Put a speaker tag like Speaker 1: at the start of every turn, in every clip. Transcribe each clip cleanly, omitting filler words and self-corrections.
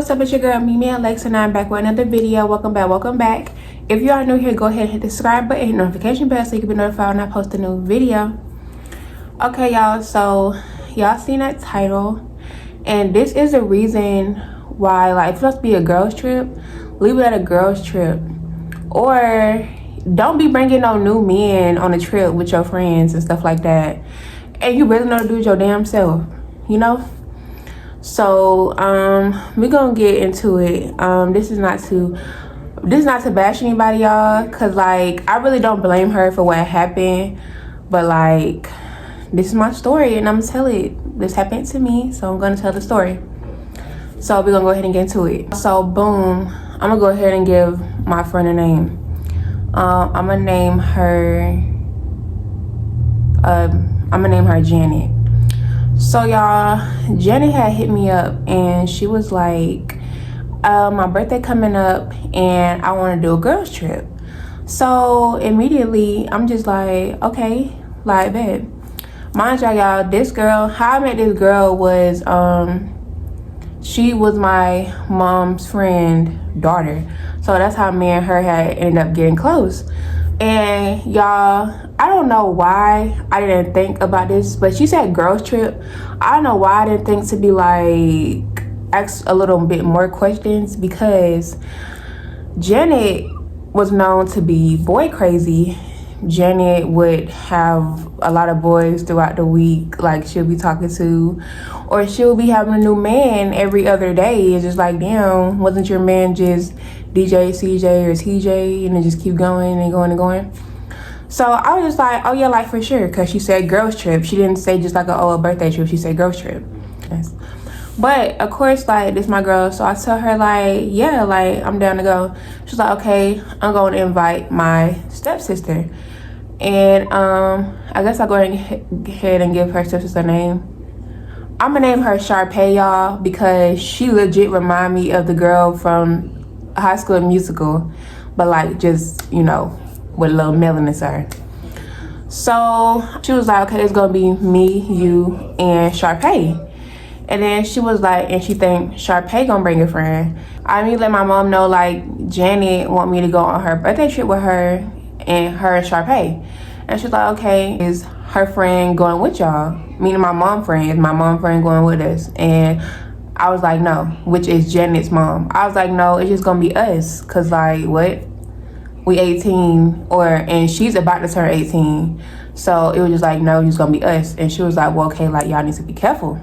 Speaker 1: What's up, it's your girl Mimi Alexa, and I'm back with another video. Welcome back. If you are new here, go ahead and hit the subscribe button, hit notification bell so you can be notified when I post a new video. Okay, y'all, so y'all seen that title, and this is the reason why, like, if it's supposed to be a girls trip, leave it at a girls trip, or don't be bringing no new men on a trip with your friends and stuff like that, and you really know to do it your damn self, you know. So we're gonna get into it. This is not to bash anybody, y'all, because like I really don't blame her for what happened, but like this is my story and I'm gonna tell it. This happened to me, so I'm gonna tell the story. So we're gonna go ahead and get into it. So boom, I'm gonna go ahead and give my friend a name. I'm gonna name her Janet. So y'all, Janet had hit me up and she was like, my birthday coming up and I want to do a girls trip. So immediately I'm just like, okay, like, bet. Mind y'all, this girl, how I met this girl was she was my mom's friend daughter, so that's how me and her had ended up getting close. And y'all, I don't know why I didn't think about this, but she said girls trip. I don't know why I didn't think to be like ask a little bit more questions, because Janet was known to be boy crazy. Janet would have a lot of boys throughout the week, like she'll be talking to, or she'll be having a new man every other day. It's just like, damn, wasn't your man just DJ, CJ, or TJ, and then just keep going and going and going. So I was just like, oh yeah, like for sure, because she said girls trip. She didn't say just like a birthday trip. She said girls trip. Yes. But of course, like, this my girl, so I tell her like, yeah, like I'm down to go. She's like, okay, I'm going to invite my stepsister. And I guess I'll go ahead and give her stepsister a name. I'm gonna name her Sharpay, y'all, because she legit remind me of the girl from High School Musical, but like just, you know, with a little melanin to her. So she was like, okay, it's gonna be me, you, and Sharpay. And then she was like, and she think Sharpay gonna bring a friend. I mean, let my mom know like Janet want me to go on her birthday trip with her and Sharpay. And she's like, okay, is her friend going with y'all? Meaning my mom friend going with us. And I was like, no, which is Janet's mom. I was like, no, it's just gonna be us, cause like what? We 18, and she's about to turn 18. So it was just like, no, it's gonna be us. And she was like, well, okay, like y'all need to be careful.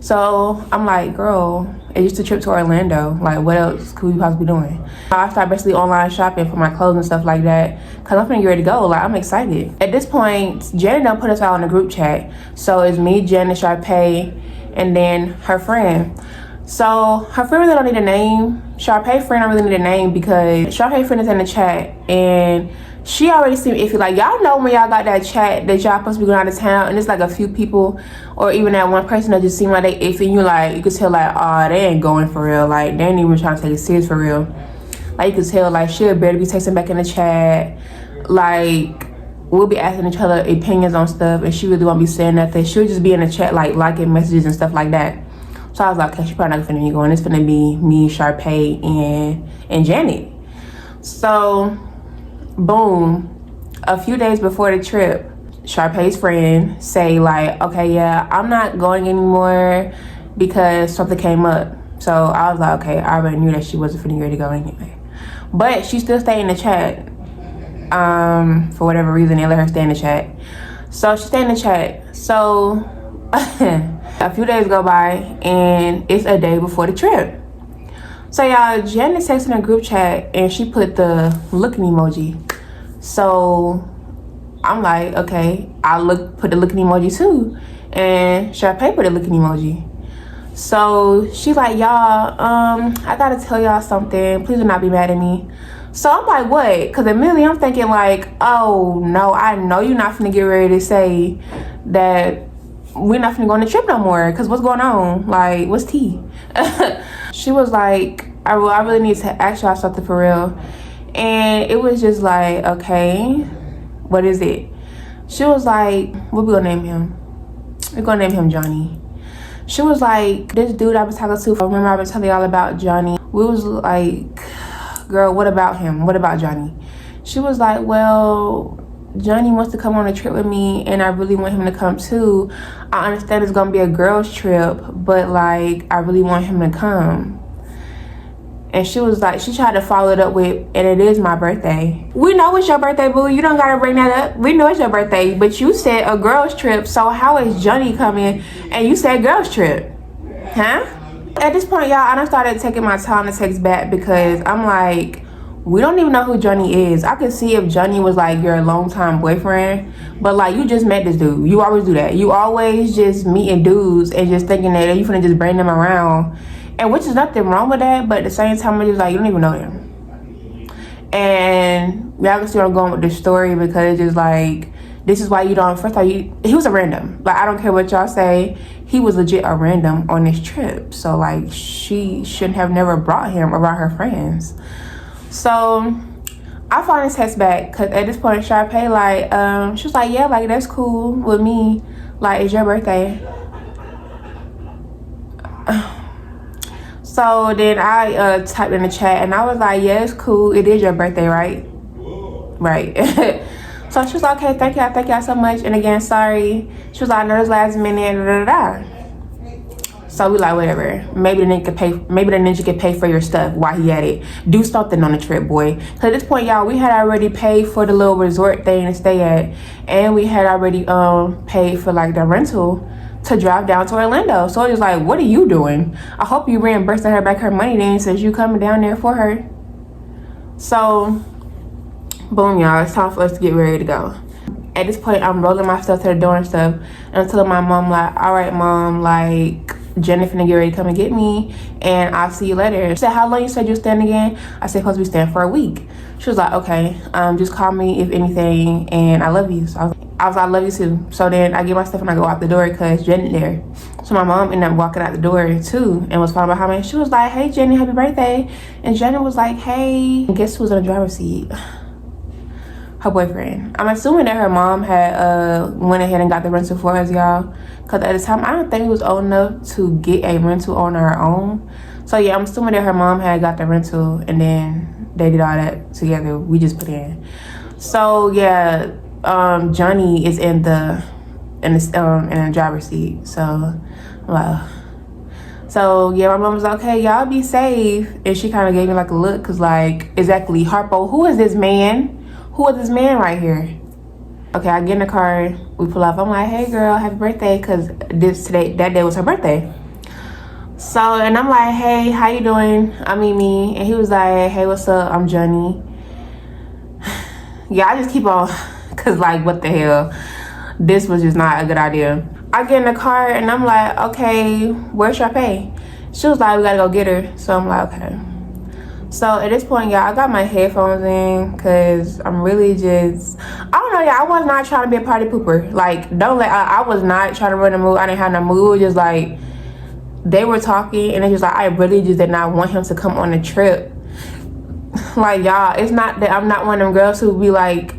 Speaker 1: So I'm like, girl, it's just a trip to Orlando. Like, what else could we possibly be doing? I started basically online shopping for my clothes and stuff like that, because I'm finna get ready to go. Like, I'm excited. At this point, Janet done put us out in a group chat. So it's me, Janet, Sharpay, and then her friend. So her friend really don't need a name. Sharpay friend don't really need a name, because Sharpay friend is in the chat, and she already seemed iffy. Like, y'all know when y'all got that chat that y'all supposed to be going out of town, and it's like a few people, or even that one person that just seemed like they iffy, and you like, you could tell like, oh, they ain't going for real. Like, they ain't even trying to take it serious for real. Like, you could tell like she'll barely be texting back in the chat. Like, we'll be asking each other opinions on stuff, and she really won't be saying nothing. She'll just be in the chat like liking messages and stuff like that. So I was like, okay, she probably not finna be going. It's finna be me, Sharpay, and Janet. So boom, a few days before the trip, Sharpay's friend say like, okay, yeah, I'm not going anymore because something came up. So I was like, okay, I already knew that she wasn't finna get ready to go anyway. But she still stayed in the chat. For whatever reason, they let her stay in the chat. So she stayed in the chat. So a few days go by and it's a day before the trip. So y'all, Janet texted in a group chat and she put the looking emoji. So I'm like, okay, put the looking emoji too. And Sharpay put a looking emoji. So she's like, y'all, I gotta tell y'all something. Please do not be mad at me. So I'm like, what? Because immediately I'm thinking like, oh no, I know you're not finna get ready to say that we're not finna go on the trip no more, because what's going on? Like, what's tea? She was like, I really need to ask y'all something for real. And it was just like, okay, what is it? She was like, what we gonna name him? We're gonna name him Johnny. She was like, this dude I was talking to, remember I've been telling y'all about Johnny. We was like, girl, what about him? What about Johnny? She was like, well, Johnny wants to come on a trip with me and I really want him to come too. I understand it's gonna be a girls trip, but like, I really want him to come. And she was like, she tried to follow it up with, and it is my birthday. We know it's your birthday, boo. You don't gotta bring that up. We know it's your birthday, but you said a girls trip. So how is Johnny coming and you said girls trip? Huh? At this point, y'all, I done started taking my time to text back because I'm like, we don't even know who Johnny is. I could see if Johnny was like your longtime boyfriend, but like you just met this dude. You always do that. You always just meeting dudes and just thinking that you finna just bring them around. And which is nothing wrong with that, but at the same time, it's just like, you don't even know him. And y'all can see where I'm going with this story because it's just like, this is why you don't, first of all, he was a random. Like, I don't care what y'all say, he was legit a random on this trip. So like, she shouldn't have never brought him around her friends. So I finally text back because at this point, Sharpay like, she was like, yeah, like that's cool with me. Like, it's your birthday. So then I typed in the chat and I was like, yeah, it's cool. It is your birthday, right? Right. So she was like, okay, thank y'all so much. And again, sorry. She was like, I know it's last minute, da, da, da. So we like, whatever. Maybe the ninja could pay for your stuff while he at it. Do something on the trip, boy. Cause at this point, y'all, we had already paid for the little resort thing to stay at. And we had already paid for like the rental to drive down to Orlando. So it was like, what are you doing? I hope you reimbursing her back her money then since you coming down there for her. So boom, y'all, it's time for us to get ready to go. At this point, I'm rolling my stuff to the door and stuff, and I'm telling my mom like, all right, mom, like Jenny finna get ready to come and get me and I'll see you later. She said, how long you said you staying again? I said, supposed to be staying for a week. She was like, okay, just call me if anything and I love you. So I was like, I love you too. So then I get my stuff and I go out the door because Jenny there. So my mom ended up walking out the door too and was following behind me. She was like, hey Jenny, happy birthday. And Jenny was like, hey. And guess who was in the driver's seat? Her boyfriend. I'm assuming that her mom had went ahead and got the rental for us, y'all. Because at the time, I don't think he was old enough to get a rental on her own. So yeah, I'm assuming that her mom had got the rental and then they did all that together. We just put in. So yeah, Johnny is in the driver's seat. So wow. So yeah, my mom was like, okay, y'all be safe. And she kind of gave me like a look because like, exactly, Harpo, who is this man? Who is this man right here? Okay, I get in the car, we pull off. I'm like, hey girl, happy birthday, because that day was her birthday. So, and I'm like, hey, how you doing? I'm Mimi. And he was like, hey, what's up? I'm Johnny. Yeah, I just keep on, because like, what the hell? This was just not a good idea. I get in the car and I'm like, okay, where's Sharpay? She was like, we gotta go get her. So I'm like, okay. So at this point, y'all, I got my headphones in because I'm really just, I don't know, y'all, I was not trying to be a party pooper. Like, I was not trying to run the mood. I didn't have no mood. Just like, they were talking and it's just like, I really just did not want him to come on the trip. Like, y'all, it's not that I'm not one of them girls who be like,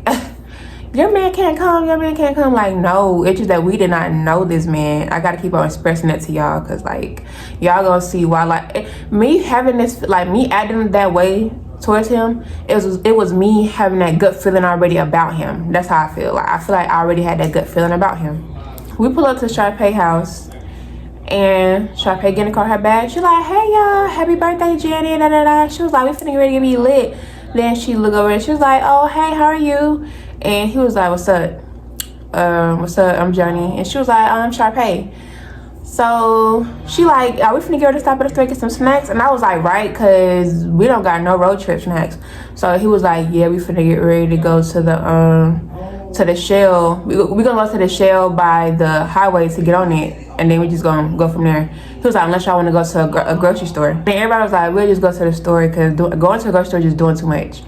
Speaker 1: your man can't come, your man can't come. Like, no, it's just that we did not know this man. I gotta keep on expressing it to y'all because like, y'all gonna see why, like, me having this, like, me acting that way towards him, it was me having that gut feeling already about him. That's how I feel. Like, I feel like I already had that gut feeling about him. We pull up to Sharpay house and Sharpay get in the car, her bag. She's like, hey y'all, happy birthday, Jenny, da da da. She was like, we finna get ready to be lit. Then she look over and she was like, oh, hey, how are you? And he was like, what's up? What's up? I'm Johnny. And she was like, I'm Sharpay. So she like, are we finna get her to stop at the store get some snacks? And I was like, right, because we don't got no road trip snacks. So he was like, yeah, we finna get ready to go to the Shell. We gonna go to the Shell by the highway to get on it. And then we just gonna go from there. He was like, unless y'all wanna go to a grocery store. And everybody was like, we'll just go to the store because going to the grocery store is just doing too much.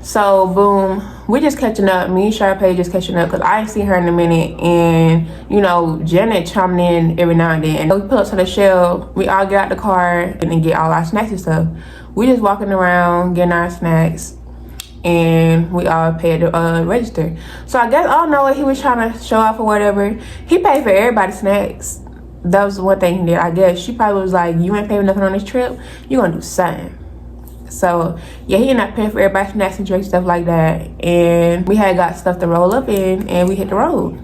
Speaker 1: So boom, we just catching up. Me and Sharpay just catching up because I ain't seen her in a minute. And you know, Janet chiming in every now and then. And we pull up to the Shell. We all get out the car and then get all our snacks and stuff. We just walking around getting our snacks, and we all paid the register. So I guess I don't know what he was trying to show off or whatever. He paid for everybody's snacks. that was one thing that I guess she probably was like, you ain't paying nothing on this trip, you gonna do something. So yeah, he ended up paying for everybody's snacks and drinks, stuff like that, and we had got stuff to roll up in, and we hit the road.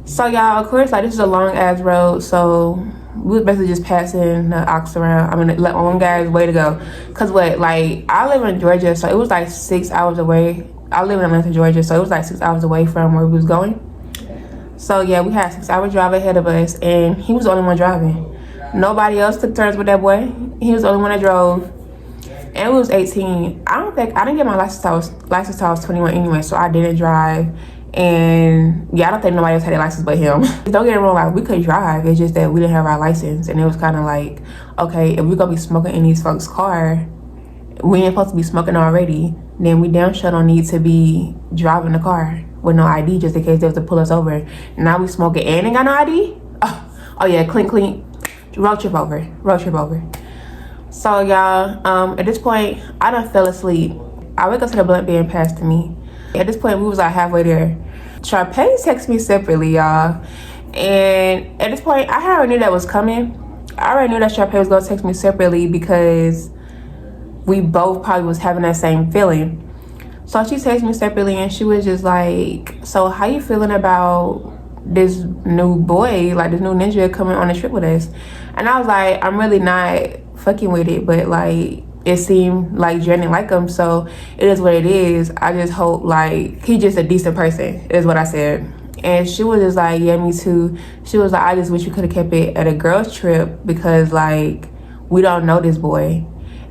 Speaker 1: So y'all, of course, like, this is a long ass road, so we was basically just passing the ox around. I mean, the long ass way to go. Cause what, like, I live in Georgia, so it was like 6 hours away. I live in Atlanta, Georgia, so it was like 6 hours away from where we was going. So yeah, we had a 6 hour drive ahead of us, and he was the only one driving. Nobody else took turns with that boy. He was the only one that drove. And we was 18. I didn't get my license till I was 21 anyway, so I didn't drive. And yeah, I don't think nobody else had a license but him. Don't get it wrong, like, we could drive, it's just that we didn't have our license. And it was kind of like, okay, if we're gonna be smoking in these folks' car, we ain't supposed to be smoking already, then we damn sure don't need to be driving the car with no ID just in case they have to pull us over. Now we smoking and ain't got no ID? Oh yeah, clink. Road trip over. So y'all, at this point, I done fell asleep. I wake up to the blunt being passed to me. At this point, we was like halfway there. Sharpay texted me separately, y'all. And at this point, I already knew that was coming. I already knew that Sharpay was gonna text me separately because we both probably was having that same feeling. So she texted me separately, and she was just like, so how you feeling about this new boy, like this new ninja coming on a trip with us? And I was like, I'm really not fucking with it, but like, it seemed like Jenny like him, so it is what it is. I just hope, like, he just a decent person, is what I said. And she was just like, yeah, me too. She was like, I just wish you could have kept it at a girls trip because, like, we don't know this boy.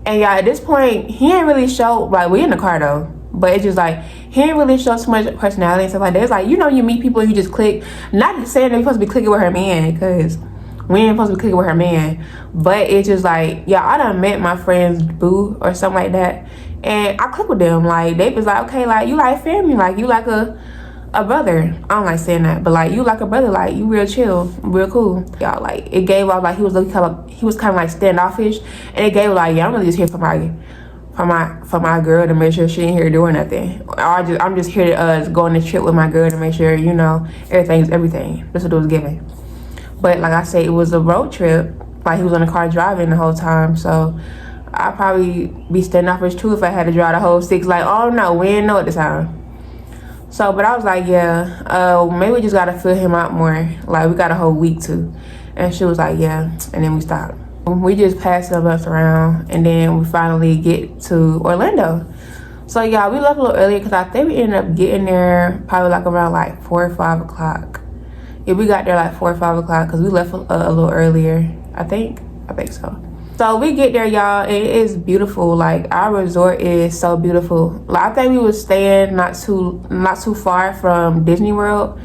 Speaker 1: And yeah, at this point, he ain't really show, like, we in the car though, but it's just like, he ain't really show too much personality and stuff like that. It's like, you know, you meet people and you just click. Not saying that you're supposed to be clicking with her man, because we ain't supposed to be clicking with her man, but it's just like, yeah, I done met my friend's boo or something like that, and I click with them. Like, they was like, okay, like, you like family, like, you like a brother. I don't like saying that, but like, you like a brother, like, you real chill, real cool. Y'all, like, it gave off like he was kind of like standoffish, and it gave like, yeah, I'm really just here for my girl to make sure she ain't here doing nothing. Or I'm just here to go on the trip with my girl to make sure, you know, everything's everything. That's what it was giving. But like I said, it was a road trip. Like, he was on the car driving the whole time. So I'd probably be standoffish too if I had to drive the whole 6. Like, oh no, we didn't know at the time. So, but I was like, yeah, maybe we just gotta fill him out more. Like, we got a whole week too. And she was like, yeah. And then we stopped. We just passed the bus around, and then we finally get to Orlando. So y'all, we left a little earlier because I think we ended up getting there probably like around like 4 or 5 o'clock. Yeah, we got there like 4 or 5 o'clock because we left a little earlier. I think so. So we get there, y'all, and it is beautiful. Like, our resort is so beautiful. Like, I think we was staying not too far from Disney World.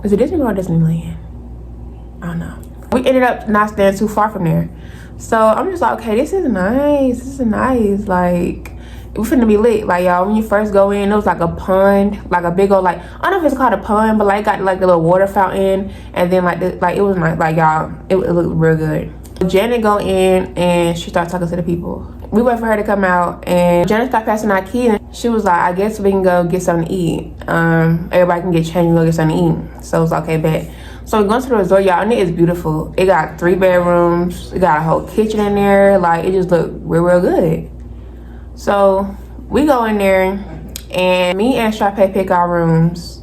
Speaker 1: Is it Disney World or Disneyland? I don't know. We ended up not staying too far from there. So I'm just like, okay, this is nice. Like, we finna be lit. Like, y'all, when you first go in, it was like a pond, like a big old, like, I don't know if it's called a pond, but like, got like the little water fountain, and then like it was nice. Like, y'all, it looked real good. Janet go in and she started talking to the people. We wait for her to come out, and Janet started passing our key, and she was like, I guess we can go get something to eat. Everybody can get changed and go get something to eat. So it's okay, bet. So we're going to the resort, y'all, and it is beautiful. It got 3 bedrooms. It got a whole kitchen in there. Like, it just looked real good. So we go in there, and me and Sharpay pick our rooms.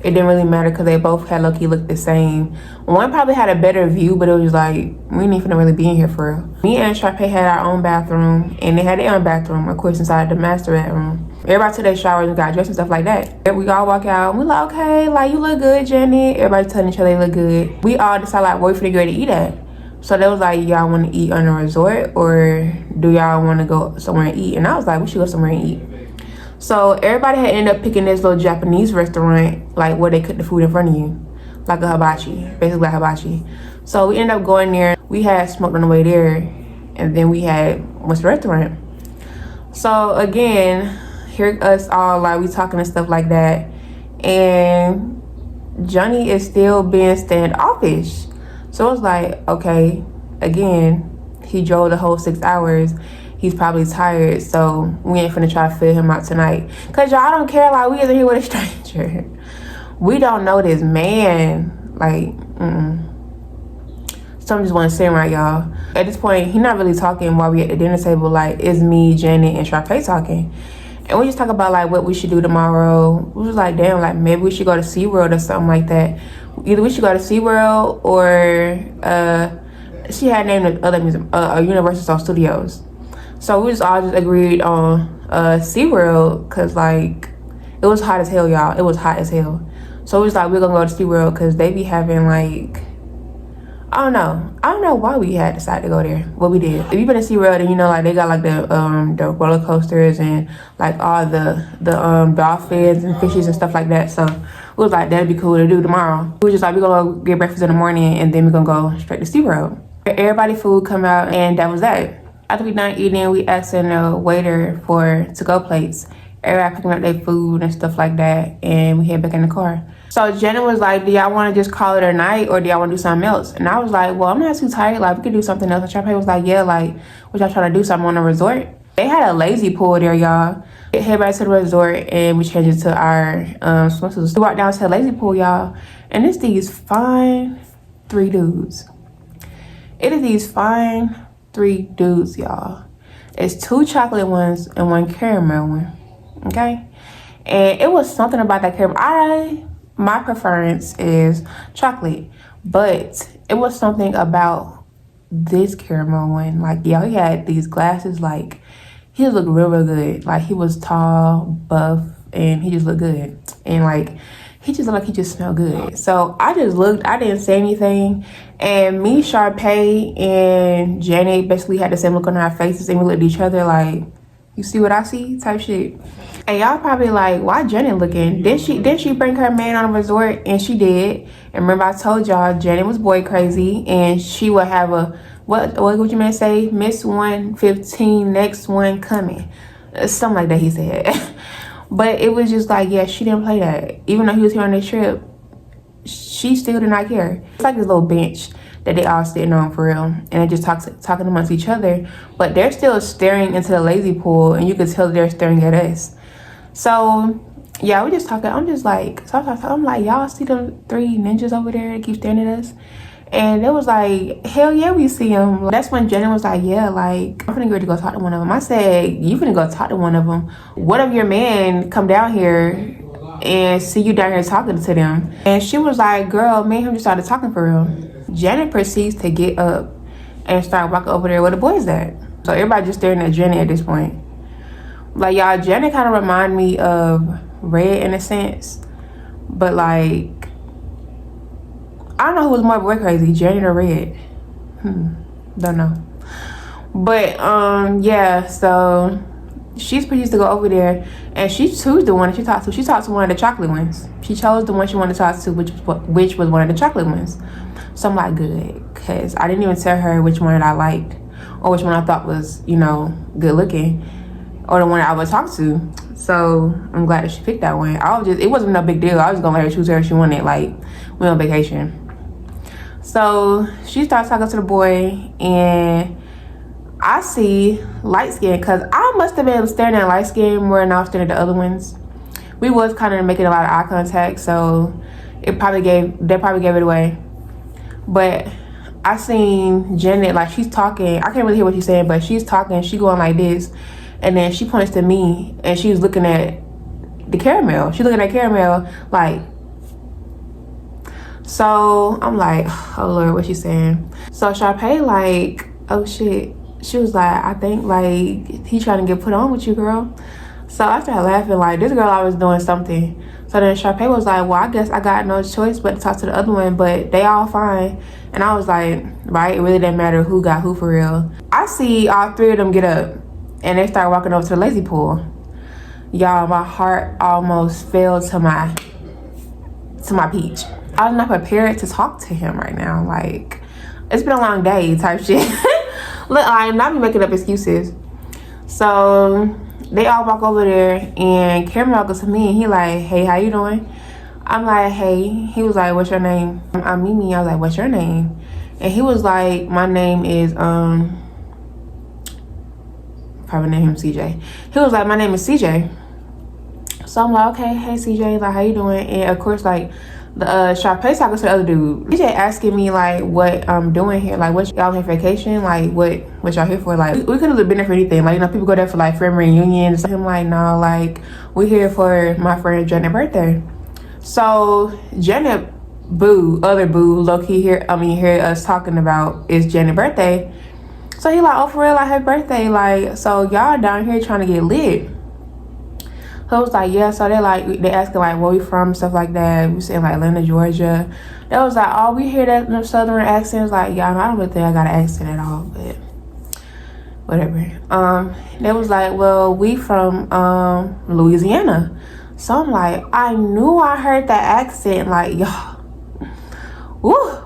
Speaker 1: It didn't really matter because they both had low-key looked the same. One probably had a better view, but it was like, we ain't even really be in here for real. Me and Sharpay had our own bathroom, and they had their own bathroom, of course, inside the master bedroom. Everybody took their showers and got dressed and stuff like that. We all walk out, and we like, okay, like, you look good, Jenny. Everybody telling each other they look good. We all decided, like, where we finna get ready to eat at. So they was like, y'all want to eat on a resort, or do y'all want to go somewhere and eat? And I was like, we should go somewhere and eat. So everybody had ended up picking this little Japanese restaurant, like, where they cook the food in front of you, like a hibachi, basically like hibachi. So we ended up going there. We had smoked on the way there, and then we went to the restaurant. So again, here us all, like, we talking and stuff like that, and Johnny is still being standoffish. So I was like, okay, again, he drove the whole 6 hours. He's probably tired, so we ain't finna try to fill him out tonight. Cause y'all, don't care, like, we isn't here with a stranger. We don't know this man, like, Something just wasn't sitting right, y'all. At this point, he not really talking while we at the dinner table. Like, it's me, Janet, and Sharpay talking. And we just talk about, like, what we should do tomorrow. We was like, damn, like, maybe we should go to SeaWorld or something like that. Either we should go to SeaWorld or, she had named the other museum, Universal Studios. So we just all just agreed on, SeaWorld, because, like, it was hot as hell, y'all. It was hot as hell. So we was like, we're gonna go to SeaWorld, because they be having, like, I don't know why we had decided to go there, but we did. If you've been to SeaWorld, and you know, like, they got like the roller coasters and like all the dolphins and fishes and stuff like that. So we was like, that'd be cool to do tomorrow. We was just like, we're gonna go get breakfast in the morning, and then we're gonna go straight to SeaWorld. Everybody food come out, and that was that. After we done eating, we asked the waiter for to-go plates. Everybody picking up their food and stuff like that, and we head back in the car. So Jenna was like, do y'all want to just call it a night, or do y'all want to do something else? And I was like, well, I'm not too tired. Like, we could do something else. And Sharpay was like, yeah, like, what y'all trying to do? Something on a resort? They had a lazy pool there, y'all. We head back to the resort, and we changed it to our swimsuits. We walked down to the lazy pool, y'all. And it's these fine 3 dudes. It is these fine 3 dudes, y'all. It's 2 chocolate ones and 1 caramel one. Okay? And it was something about that caramel. My preference is chocolate, but it was something about this caramel one. Like, y'all, he had these glasses. Like, he looked real good. Like, he was tall, buff, and he just looked good. And like, he just looked like he just smelled good. So I just looked. I didn't say anything. And me, Sharpay, and Janet basically had the same look on our faces, and we looked at each other like, you see what I see? Type shit. And y'all probably like, why Janet looking? Did she bring her man on a resort? And she did. And remember, I told y'all Janet was boy crazy, and she would have a what would you man say? Miss 115, next one coming. Something like that he said. But it was just like, yeah, she didn't play that. Even though he was here on this trip, she still did not care. It's like this little bench that they all sitting on for real, and they just talking amongst each other, but they're still staring into the lazy pool, and you could tell they're staring at us. So yeah, we just talking. I'm just like, I'm like, y'all see them 3 ninjas over there that keep staring at us? And it was like, hell yeah, we see them. That's when Jenna was like, yeah, like, I'm finna get ready to go talk to one of them. I said, you finna go talk to one of them? What if your man come down here and see you down here talking to them? And she was like, girl, me and him just started talking for real. Janet proceeds to get up and start walking over there where the boys at. So everybody just staring at Janet at this point. Like, y'all, Janet kind of remind me of Red in a sense, but like, I don't know who was more boy crazy, Janet or Red. Don't know. But yeah, so she's pleased to go over there, and she chose the one that she talked to. She talked to one of the chocolate ones. She chose the one she wanted to talk to, which was one of the chocolate ones. So I'm like, good, because I didn't even tell her which one that I liked, or which one I thought was, you know, good looking, or the one that I would talk to. So I'm glad that she picked that one. It wasn't no big deal. I was gonna let her choose whoever she wanted. Like, we on vacation. So she starts talking to the boy, and I see light skin, because I must have been staring at light skin more than I was staring at the other ones. We was kind of making a lot of eye contact, so they probably gave it away. But I seen Janet, like, she's talking. I can't really hear what she's saying, but she's talking. She going like this, and then she points to me, and she's looking at the caramel. She's looking at caramel, like. So I'm like, oh Lord, what she saying? So Sharpay like, oh shit. She was like, I think like he trying to get put on with you, girl. So I started laughing, like, this girl always doing something. So then Sharpay was like, well, I guess I got no choice but to talk to the other one, but they all fine. And I was like, right, it really didn't matter who got who for real. I see all 3 of them get up, and they start walking over to the lazy pool. Y'all, my heart almost fell to my peach. I was not prepared to talk to him right now. Like, it's been a long day type shit. Look, I'm not making up excuses. So they all walk over there, and Cameron goes to me, and he like, hey, how you doing? I'm like, hey. He was like, what's your name? I'm Mimi. I was like, what's your name? And he was like, my name is probably name him CJ. He was like, my name is CJ. So I'm like, okay, hey CJ, like, how you doing? And of course, like, the Sharpay talking to the other dude. He just asking me like what I'm doing here, like what y'all here for vacation, like what y'all here for. Like we could have been there for anything, like you know people go there for like family reunions. I'm like no, like we here for my friend Janet's birthday. So Janet other boo low-key hear us talking about it's Janet's birthday. So he like, oh for real, like her birthday, like so y'all down here trying to get lit. So it was like, yeah, so they asking like where we from, stuff like that. We saying like Atlanta, Georgia. They was like, oh, we hear that southern accents. Like, yeah, I don't really think I got an accent at all, but whatever. They was like, well, we from Louisiana. So I'm like, I knew I heard that accent, like, y'all. Woo.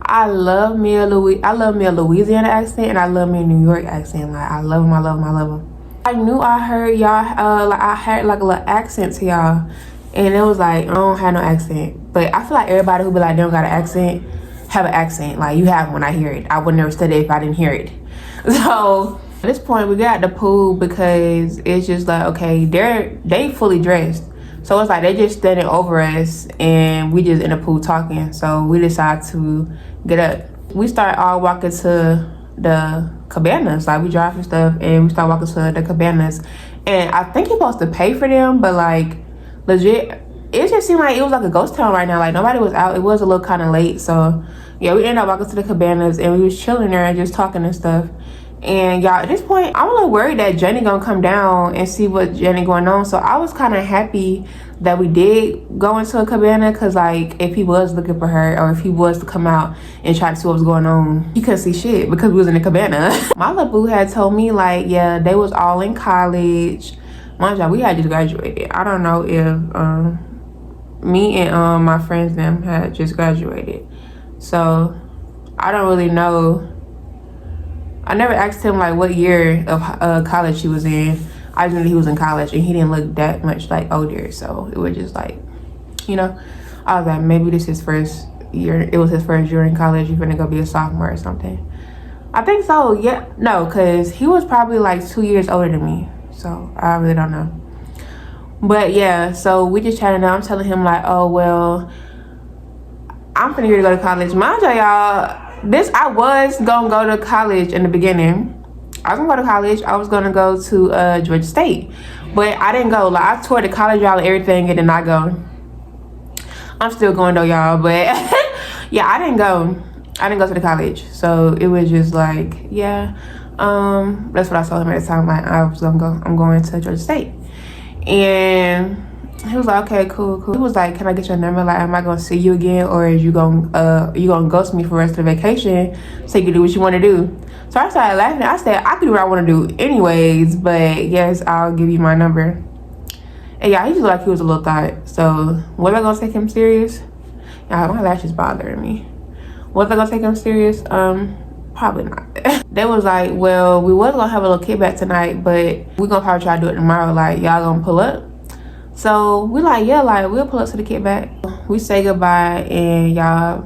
Speaker 1: I love me a Louisiana accent, and I love me a New York accent. Like, I love them. I knew I heard y'all, like I had like a little accent to y'all, and it was like I don't have no accent, but I feel like everybody who be like they don't got an accent have an accent. Like you have when I hear it. I would never study it if I didn't hear it. So at this point we got the pool because it's just like okay, they fully dressed, so it's like they just standing over us and we just in the pool talking. So we decide to get up. We start all walking to the cabanas, like we drive and stuff, and we start walking to the cabanas, and I think you're supposed to pay for them, but like legit it just seemed like it was like a ghost town right now. Like nobody was out. It was a little kind of late, so yeah, we ended up walking to the cabanas and we was chilling there and just talking and stuff. And y'all, at this point I'm a little worried that Jenny gonna come down and see what Jenny going on, so I was kind of happy that we did go into a cabana, because like if he was looking for her or if he was to come out and try to see what was going on, he couldn't see shit because we was in the cabana. My little boo had told me like yeah, they was all in college. Mind y'all, we had just graduated. I don't know if me and my friends them had just graduated, so I don't really know. I never asked him like what year of college he was in. I just knew he was in college and he didn't look that much like older, so it was just like, you know, I was like maybe this is his first year. It was his first year in college. He's gonna go be a sophomore or something. I think so. Yeah, no, because he was probably like 2 years older than me, so I really don't know. But yeah, so we just chatting now. I'm telling him like, oh well, I'm finna here to go to college. Mind y'all, I was gonna go to college in the beginning. I was gonna go to college. I was gonna go to Georgia State, but I didn't go. Like I toured the college, y'all, and everything, and did not go. I'm still going though, y'all, but yeah, I didn't go. I didn't go to the college, so it was just like, yeah, that's what I told him at the time. Like I was gonna go. I'm going to Georgia State, and he was like, okay, cool. He was like, can I get your number? Like, am I gonna see you again, or is you gonna ghost me for the rest of the vacation so you can do what you want to do? So I started laughing. I said, I can do what I want to do anyways, but yes, I'll give you my number. And yeah, he just like he was a little thought. So was I gonna take him serious? Yeah, my lashes bothering me. Was I gonna take him serious? Probably not. They was like, well, we was gonna have a little kickback tonight, but we gonna probably try to do it tomorrow. Like, y'all gonna pull up? So we like, yeah, like we'll pull up to the kickback. We say goodbye, and y'all,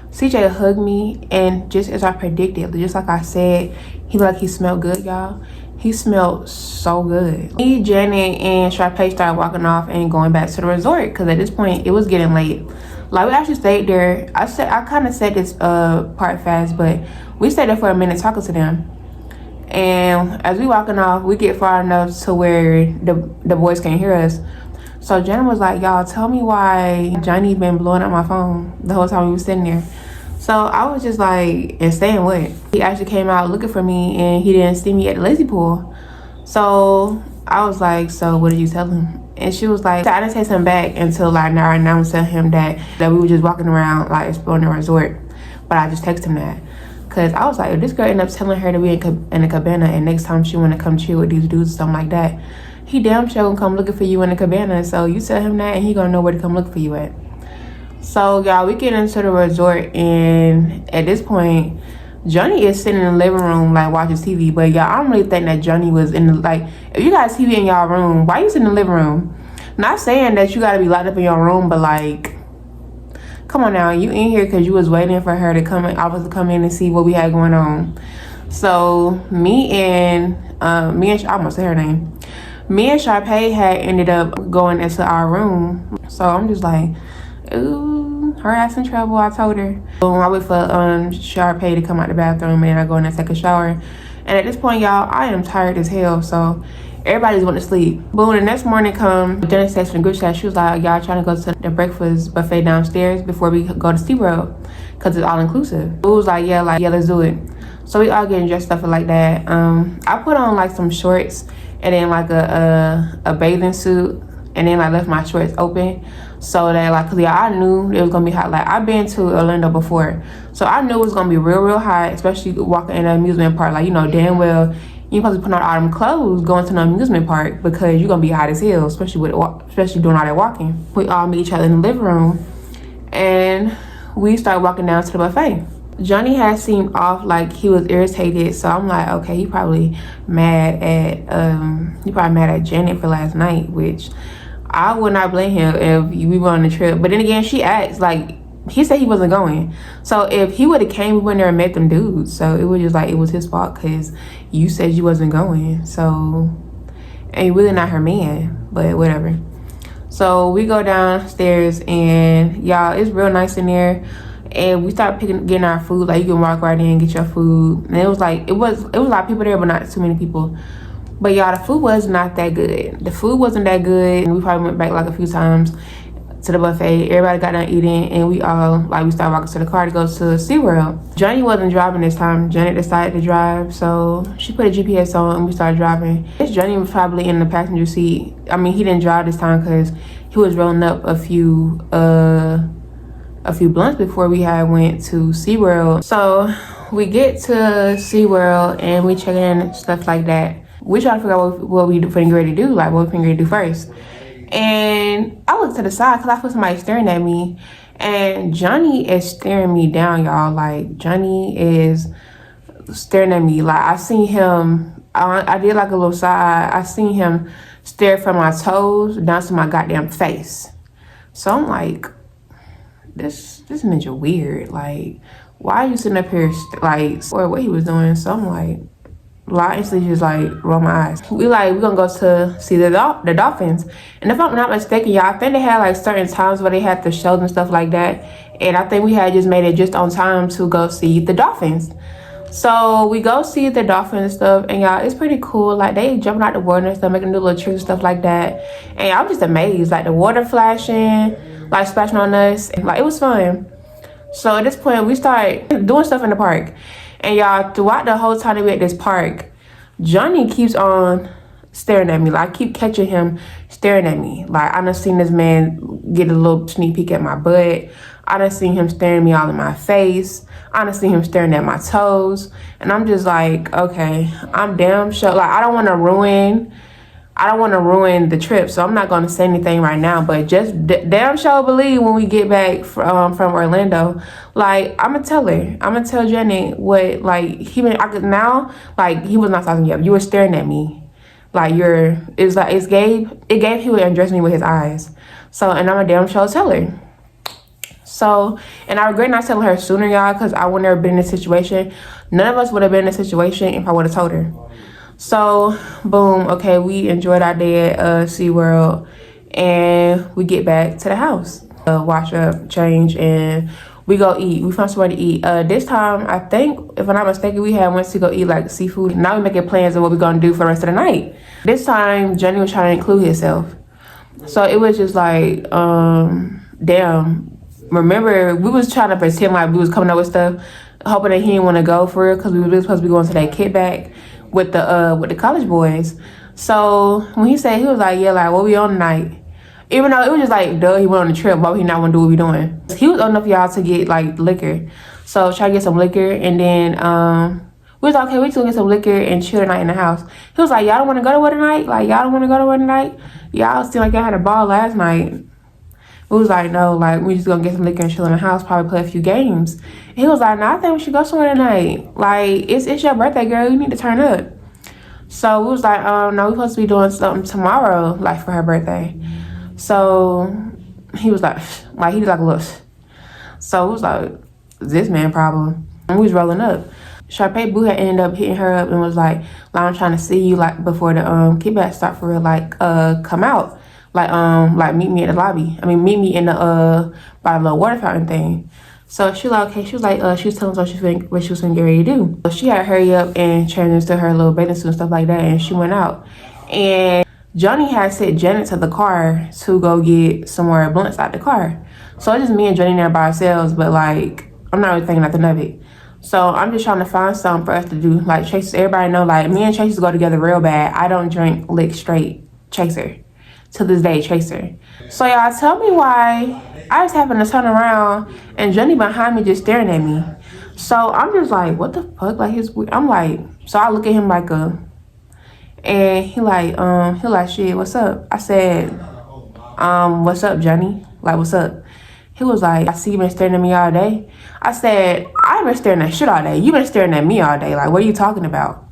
Speaker 1: CJ hugged me, and just as I predicted, just like I said, he smelled good, y'all. He smelled so good. Me, Janet, and Sharpay started walking off and going back to the resort, because at this point it was getting late. Like we actually stayed there. I kind of said this part fast, but we stayed there for a minute talking to them. And as we walking off, we get far enough to where the boys can't hear us. So Janet was like, y'all, tell me why Johnny been blowing up my phone the whole time we was sitting there. So I was just like, and saying what? He actually came out looking for me, and he didn't see me at the lazy pool. So I was like, so what did you tell him? And she was like, I didn't text him back until like now I was telling him that we were just walking around like exploring the resort. But I just texted him that. Cause I was like, if this girl ended up telling her to be in a cabana, and next time she want to come chill with these dudes or something like that, he damn sure gonna come looking for you in the cabana. So you tell him that, and he gonna know where to come look for you at. So y'all, we get into the resort, and at this point, Johnny is sitting in the living room like watching TV. But y'all, I don't really think that Johnny was in the, like, if you got TV in y'all room, why you sitting in the living room? Not saying that you gotta be locked up in your room, but like, come on now, you in here because you was waiting for her to come in, obviously come in and see what we had going on. So me and I almost said her name. Me and Sharpay had ended up going into our room. So I'm just like, Ooh, her ass in trouble. I told her. I wait for Sharpay to come out the bathroom, and then I go in and take a shower. And at this point, y'all, I am tired as hell, so everybody's went to sleep. Boom, the next morning come, Jenny texted in the group chat. She was like, y'all trying to go to the breakfast buffet downstairs before we go to SeaWorld, because it's all inclusive. It was like, yeah, let's do it. So we all getting dressed stuff like that. I put on like some shorts and then like a bathing suit, and then I left my shorts open so that like, cause yeah, I knew it was gonna be hot. Like, I've been to Orlando before, so I knew it was gonna be real hot, especially walking in an amusement park. Like, you know damn well you supposed to put on all them clothes going to an amusement park, because you're gonna be hot as hell, especially doing all that walking. We all meet each other in the living room, and we started walking down to the buffet. Johnny had seemed off, like he was irritated, so I'm like, okay, he probably mad at Janet for last night, which I would not blame him if we were on the trip. But then again, she asked, like, he said he wasn't going. So if he would have came, we wouldn't have met them dudes. So it was just like, it was his fault, because you said you wasn't going. So, and you're really not her man, but whatever. So we go downstairs, and y'all, it's real nice in there. And we start getting our food. Like, you can walk right in and get your food. And it was like, it was a lot of people there, but not too many people. But y'all, the food was not that good. The food wasn't that good. And we probably went back like a few times to the buffet. Everybody got done eating, and we started walking to the car to go to SeaWorld. Johnny wasn't driving this time. Janet decided to drive, so she put a GPS on and we started driving. Johnny was probably in the passenger seat. I mean, he didn't drive this time because he was rolling up a few blunts before we had went to SeaWorld. So we get to SeaWorld and we check in, stuff like that. We try to figure out what we finna get ready to do, like what we finna do first. And I looked to the side because I feel somebody staring at me, and Johnny is staring me down, y'all. Like, Johnny is staring at me. Like, I seen him, I did like a little side. I seen him stare from my toes down to my goddamn face. So I'm like, this ninja weird. Like, why are you sitting up here, or what he was doing? So I'm like, I instantly just like roll my eyes. We gonna go to see the dolphins. And if I'm not mistaken, y'all, I think they had like certain times where they had the shows and stuff like that. And I think we had just made it just on time to go see the dolphins. So we go see the dolphins and stuff, and y'all, it's pretty cool. Like, they jumping out the water and stuff, making do little tricks and stuff like that. And I'm just amazed, like the water flashing, like splashing on us. Like, it was fun. So at this point, we start doing stuff in the park. And y'all, throughout the whole time that we at this park, Johnny keeps on staring at me. Like, I keep catching him staring at me. Like, I done seen this man get a little sneak peek at my butt. I done seen him staring me all in my face. I done seen him staring at my toes. And I'm just like, okay, I'm damn sure. Like, I don't want to ruin the trip, so I'm not going to say anything right now, but just damn sure believe when we get back from Orlando, like, I'm going to tell Jenny what, like, he was not talking to you. You were staring at me. Like, it gave he would undress me with his eyes. So, and I'm a damn sure tell her. So, and I regret not telling her sooner, y'all, because I would never been in this situation. None of us would have been in this situation if I would have told her. So, boom, okay, we enjoyed our day at SeaWorld, and we get back to the house. Wash up, change, and we go eat. We found somewhere to eat. This time, I think, if I'm not mistaken, we went to go eat, like, seafood. Now we're making plans of what we're going to do for the rest of the night. This time, Jenny was trying to include himself. So, it was just like, damn. Remember, we was trying to pretend like we was coming up with stuff, hoping that he didn't want to go for it, because we were really supposed to be going to that kickback with the college boys. So when he said, he was like, yeah, like, what we on tonight? Even though it was just like, duh, he went on the trip, why would he not want to do what we doing? He was old enough, y'all, to get like liquor. So try to get some liquor, and then we was like, okay, we just gonna get some liquor and chill tonight in the house. He was like, y'all don't want to go to work tonight? Like, y'all don't want to go to work tonight? Y'all seem like y'all had a ball last night. We was like, no, like, we just gonna get some liquor and chill in the house, probably play a few games. And he was like, no, I think we should go somewhere tonight. Like, it's your birthday, girl. You need to turn up. So we was like, no, we're supposed to be doing something tomorrow, like, for her birthday. So he was like, he did like a look. So it was like, this man problem. And we was rolling up. Sharpay Boo had ended up hitting her up and was like, I'm trying to see you, like, before the kickback start for real, like, come out. like meet me at the lobby. I mean, meet me in the by the little water fountain thing. So she like, okay, she was like, she was telling us what she was gonna get ready to do. So she had to hurry up and change into her little bathing suit and stuff like that, and she went out. And Johnny had sent Janet to the car to go get some more blunts out the car. So it's just me and Johnny there by ourselves, but like, I'm not really thinking nothing of it. So I'm just trying to find something for us to do. Like Chase, everybody know, like me and Chase go together real bad. I don't drink lick straight Chaser. To this day, Chaser. So y'all tell me why I just happened to turn around and Johnny behind me just staring at me. So I'm just like, what the fuck? Like I'm like, so I look at him like and he like, shit, what's up? I said, what's up, Johnny? Like, what's up? He was like, I see you been staring at me all day. I said, I've been staring at shit all day. You been staring at me all day. Like, what are you talking about?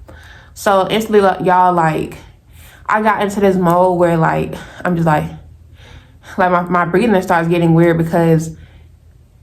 Speaker 1: So instantly, like, y'all, like, I got into this mode where, like, I'm just like my breathing starts getting weird because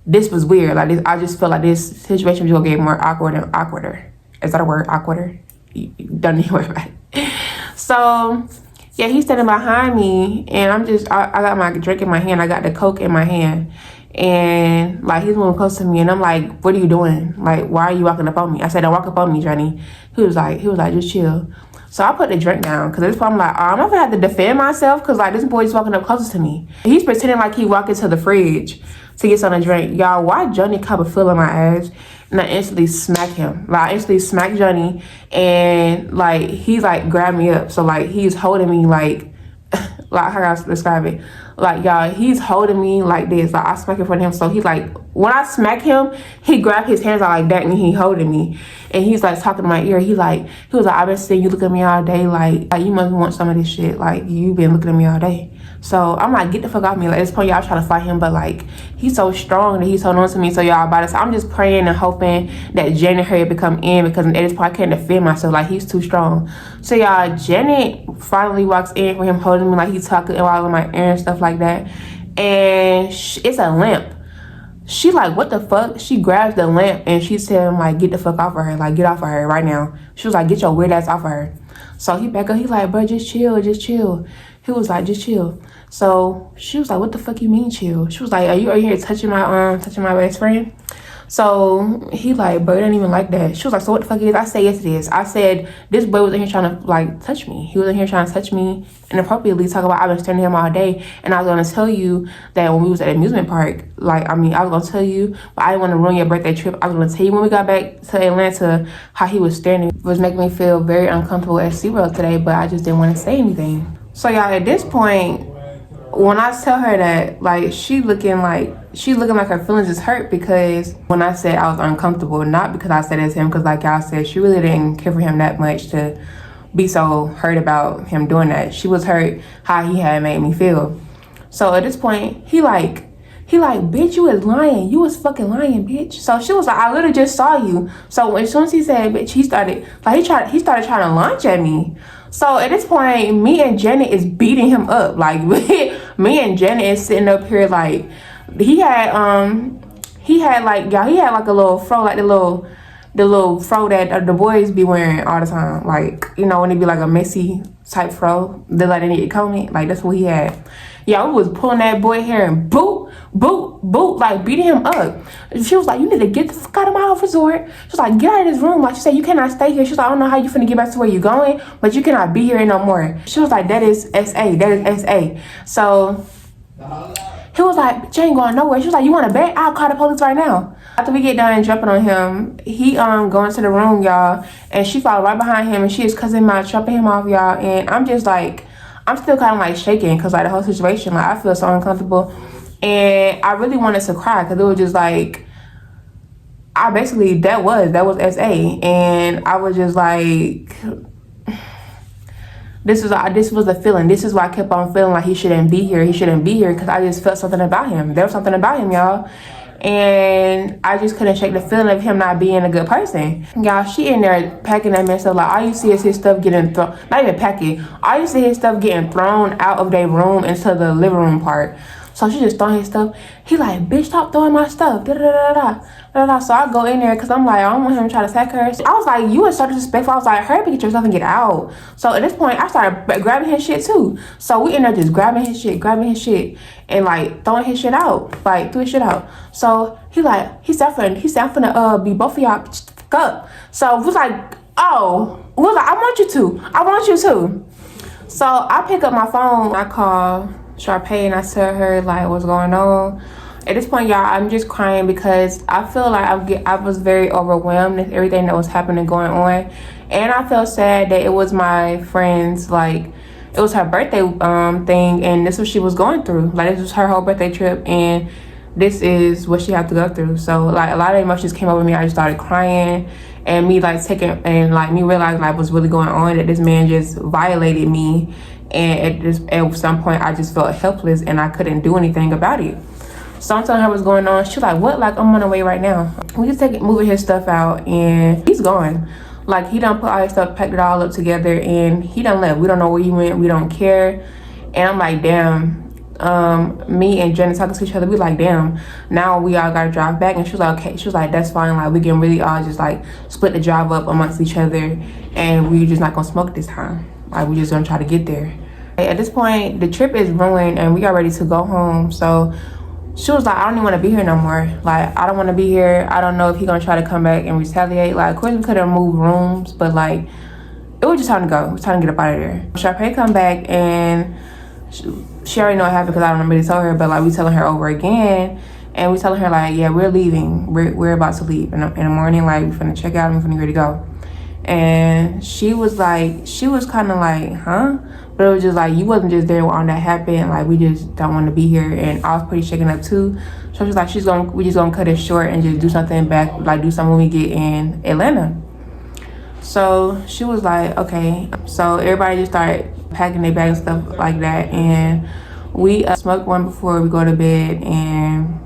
Speaker 1: this was weird. Like, I just felt like this situation was gonna get more awkward and awkwarder. Is that a word? Awkwarder? You don't need to worry about it. So, yeah, he's standing behind me, and I got my drink in my hand. I got the Coke in my hand. And, like, he's moving close to me, and I'm like, what are you doing? Like, why are you walking up on me? I said, don't walk up on me, Johnny. He was like, just chill. So I put the drink down, because at this point I'm like, I'm not gonna have to defend myself, because like this boy's walking up closest to me. He's pretending like he walking to the fridge to get some to drink. Y'all, why Johnny cop a feel in my ass? And I instantly smack him. Like I instantly smack Johnny, and like he's like grabbed me up. So like he's holding me like how can I describe it? Like y'all, he's holding me like this. Like I smack in front of him. So he like when I smack him, he grabbed his hands out like that and he holding me. And he's like talking to my ear. He was like, I've been seeing you look at me all day. Like you must want some of this shit. Like you been looking at me all day. So I'm like, get the fuck off me. Like at this point, y'all trying to fight him, but like he's so strong that he's holding on to me. So y'all about this, I'm just praying and hoping that Janet hurry up and come in, because at this point I can't defend myself. Like he's too strong. So y'all, Janet finally walks in for him holding me, like he's talking while in my ear and stuff like that. And it's a lamp. She like, what the fuck? She grabs the lamp and she's telling him like, get the fuck off of her. Like get off of her right now. She was like, get your weird ass off of her. So he back up. He like, bro, just chill. He was like, just chill. So she was like, what the fuck you mean chill? She was like, are you here touching my best friend? So he like, bro, it ain't even like that. She was like, so what the fuck it is? I said, yes it is. I said, this boy was in here trying to like touch me. He was in here trying to touch me inappropriately, talk about I've been staring at him all day. And I was gonna tell you that when we was at the amusement park, like, I was gonna tell you, but I didn't want to ruin your birthday trip. I was gonna tell you when we got back to Atlanta, how he was staring at me. It was making me feel very uncomfortable at SeaWorld today, but I just didn't want to say anything. So y'all, at this point, when I tell her that, like, she looking like her feelings is hurt, because when I said I was uncomfortable, not because I said it's him, because like y'all said, she really didn't care for him that much to be so hurt about him doing that. She was hurt how he had made me feel. So at this point, he like, bitch, you was lying. You was fucking lying, bitch. So she was like, I literally just saw you. So as soon as he said, bitch, he started trying to launch at me. So at this point, me and Janet is beating him up. Like me and Janet is sitting up here like, he had like a little fro, like the little fro that the boys be wearing all the time. Like, you know, when it be like a messy type fro, they like they need to comb it. Like that's what he had. Yeah, we was pulling that boy hair and boot, like beating him up. She was like, you need to get the fuck out of my resort. She was like, get out of this room. Like she said, you cannot stay here. She was like, I don't know how you finna get back to where you going, but you cannot be here no more. She was like, that is SA. So he was like, she ain't going nowhere. She was like, you want to bet? I'll call the police right now. After we get done jumping on him, he go into the room, y'all, and she followed right behind him, and she is cussing him out, chopping him off, y'all. And I'm just like, I'm still kind of like shaking, because like the whole situation, like I feel so uncomfortable, and I really wanted to cry, because it was just like, that was SA, and I was just like, this was the feeling. This is why I kept on feeling like he shouldn't be here, because I just felt something about him. There was something about him, y'all. And I just couldn't shake the feeling of him not being a good person. Y'all, she in there packing that mess up. Like, all you see is his stuff getting not even packing. All you see is stuff getting thrown out of their room into the living room part. So she just throwing his stuff. He like, bitch, stop throwing my stuff. Da, da, da, da, da, da. So I go in there because I'm like, I don't want him to try to sack her. So I was like, you are so disrespectful. I was like, hurry up and get your stuff and get out. So at this point, I started grabbing his shit too. So we in there just grabbing his shit, and like throwing his shit out, like threw his shit out. So he said, finna be both of y'all up. So we was like, oh, we was like, I want you to. So I pick up my phone, I call Sharpay and I tell her like what's going on. At this point, y'all, I'm just crying because I feel like I was very overwhelmed with everything that was happening going on, and I felt sad that it was my friend's, like it was her birthday thing, and this is what she was going through. Like this was her whole birthday trip, and this is what she had to go through. So like a lot of emotions came over me. I just started crying, and me like me realizing like what's really going on, that this man just violated me, and at some point I just felt helpless and I couldn't do anything about it. So I'm telling her what's going on. She's like, what? Like, I'm on the way right now. We just moving his stuff out, and he's gone. Like, he done put all his stuff, packed it all up together, and he done left. We don't know where he went. We don't care. And I'm like, damn. Me and Jenna talking to each other. We like, damn. Now we all gotta drive back. And she was like, okay. She was like, that's fine. Like, we can really all just like split the drive up amongst each other, and we just not gonna smoke this time. Like, we just gonna try to get there. At this point, the trip is ruined, and we are ready to go home. So she was like, I don't even want to be here no more. Like, I don't want to be here. I don't know if he's going to try to come back and retaliate. Like, of course, we could have moved rooms, but, like, it was just time to go. It was time to get up out of there. Sharpay come back, and she already know what happened because I don't really tell her, but, like, we telling her over again. And we telling her, like, yeah, we're leaving. We're about to leave in the morning. Like, we're finna check out and we're finna ready to go. And she was kind of like, huh? But it was just like, you wasn't just there when that happened. Like, we just don't want to be here. And I was pretty shaken up too. So she was like, we just gonna cut it short and just do something back, like do something when we get in Atlanta. So she was like, okay. So everybody just started packing their bags and stuff like that. And we smoked one before we go to bed. And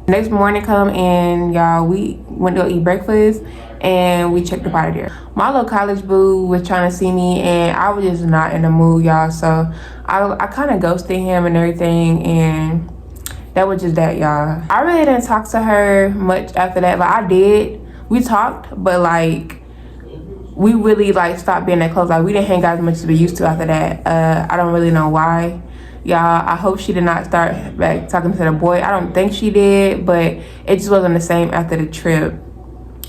Speaker 1: next morning come, and y'all, we went to go eat breakfast, and we checked up out of there. My little college boo was trying to see me, and I was just not in the mood, y'all. So I kind of ghosted him and everything, and that was just that, y'all. I really didn't talk to her much after that. Like, I did. We talked, but like we really like stopped being that close. Like, we didn't hang out as much as we used to after that. I don't really know why. Y'all, I hope she did not start back talking to the boy. I don't think she did, but it just wasn't the same after the trip.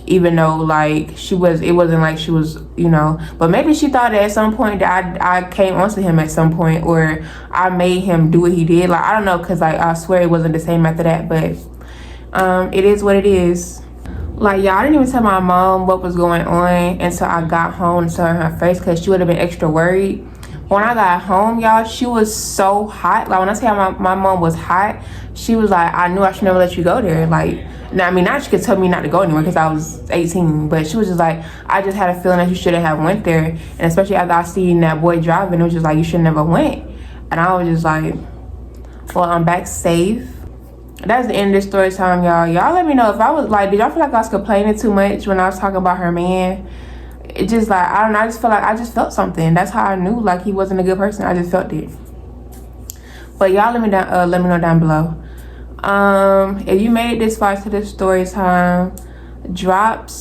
Speaker 1: Even though like it wasn't like she was, you know, but maybe she thought that at some point that I came onto him at some point, or I made him do what he did. Like, I don't know, because like I swear it wasn't the same after that, but it is what it is. Like, y'all, I didn't even tell my mom what was going on until I got home and saw her in her face, because she would have been extra worried. When I got home, y'all, she was so hot. Like, when I tell you my mom was hot, she was like, I knew I should never let you go there. Like, now, I mean, now she could tell me not to go anywhere because I was 18, but she was just like, I just had a feeling that you shouldn't have went there. And especially after I seen that boy driving, it was just like, you should never went. And I was just like, well, I'm back safe. That's the end of this story time, y'all. Y'all let me know if I was like, did y'all feel like I was complaining too much when I was talking about her man? It just like, I don't know, I just feel like I just felt something. That's how I knew like he wasn't a good person. I just felt it. But y'all let me know down below. If you made it this far to this story time, drop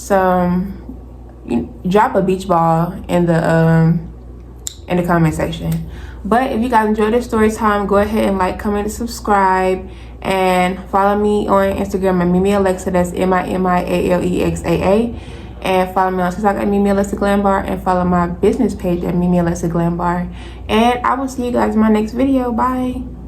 Speaker 1: a beach ball in the comment section. But if you guys enjoyed this story time, go ahead and like, comment, and subscribe, and follow me on Instagram at Mimi Alexa. That's MIMIALEXAA. And follow me on TikTok at Mimi Alexa Glambar, and follow my business page at Mimi Alexa Glambar. And I will see you guys in my next video. Bye.